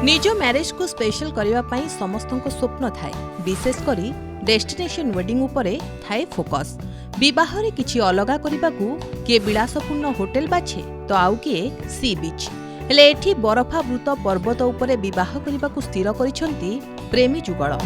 निज मैरेज को स्पेशल करने समस्त स्वप्न थाए विशेषकर डेस्टिनेशन वेडिंग उपरे थाए फोकस। विवाह रे किछि अलगा करने को किए विलासपूर्ण होटेल बाछे तो आउ किए सी बीच। हेले एठी बरफावृत पर्वत उपरे विवाह करने को स्थिर करिसंती प्रेमी जुगल।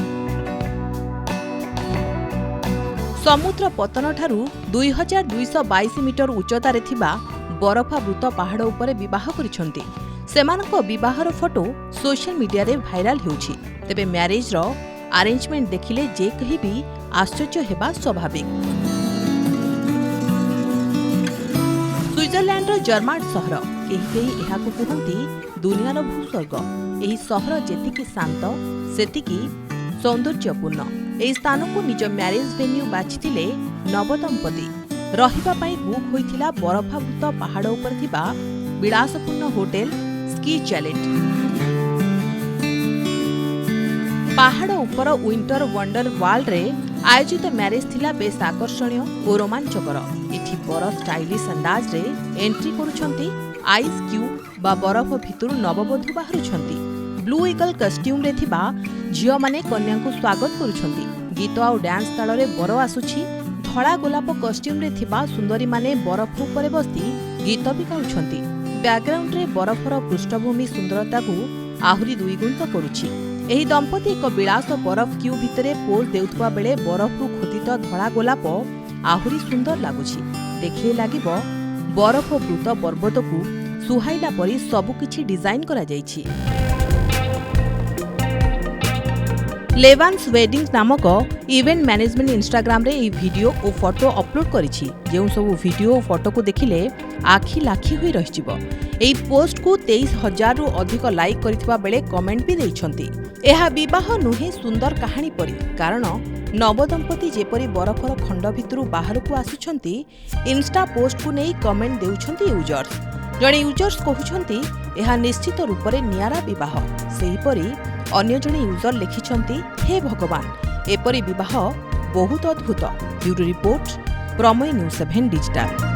समुद्र पतन ठारू 2222 मीटर उच्चतारे थिबा बरफावृत पहाड़ उपरे विवाह करिसंती। सेमानक विवाहर फोटो सोशल मीडिया रे भाइराल हेउछि। तेबे मैरिज रो अरेंजमेंट देखिले जे कहि भी आश्चर्य हेबा स्वाभाविक। स्विट्जरलैंड रो जर्मान सहर केही एहाकु कहंती दुनियार भूस्वर्ग। एही सहर जेतिकी शांत सेतिकी सौंदर्यपूर्ण। एही स्थान को निज मैरिज वेन्यू बाछिथिले नवदंपति। रहिबा पई बुक होइथिला बरफावृत पहाड़ उपर थिबा विलासपूर्ण होटेल स्की चैलेट। पहाड़ उपर विंटर वंडर वर्ल्ड रे आयोजित मैरिज थिला बेस आकर्षणीय और रोमांचकर। एठी बरफ स्टाइलिश अंदाज रे एंट्री करूछंती आइस क्यूब बा बरफ भितरु नववधू बाहरुछंती। ब्लू ईगल कस्ट्यूम रे थिबा झियो माने कन्या को स्वागत करूछंती। गीत आ डांस ताल रे बर आसुछि। धड़ा गोलाप कस्ट्यूम रे थिबा सुंदरी माने बरफ उपरे बसी गीत भी गाउछंती। बैकग्राउंड रे बरफर पृष्ठभूमि सुंदरता को आहुरी दुईगुणित करुछि। एही दंपति एक विलास बरफ क्यूब भितरे पोज देउथबा बेले बरफरु खोदित धड़ा गोलाप आहुरी सुंदर लागुछि। देखिले लागिबो बरफवृत पर्वत को सुहाइला परी सबुकिछि डिजाइन करा जाइछि। लेवान्स वेडिंग नामक इवेंट मैनेजमेंट इंस्टाग्राम रे ई वीडियो और फोटो अपलोड करिछि। जेउ सब वीडियो और फोटो को देखिले आखि लाखी होई रहिजिबो। एई पोस्ट को 23,000 रु अधिक लाइक करिथिबा बेले कमेंट भी देइछंती। एहा विवाह नुहे सुंदर कहानी परी, कारण नवदंपति जेपरी बरफर खंड भितरु बाहर को आसुछंती इंस्टा पोस्ट को नहीं कमेंट देउछंती यूजर्स। जणे यूजर्स कहउछंती एहा निश्चित रूप रे नियारा विवाह। सेहीपरी अन्य जणे यूजर लिखिछंती हे भगवान एपरी विवाह बहुत अद्भुत। ब्यूरो रिपोर्ट प्रमेय न्यूज 7 डिजिटल।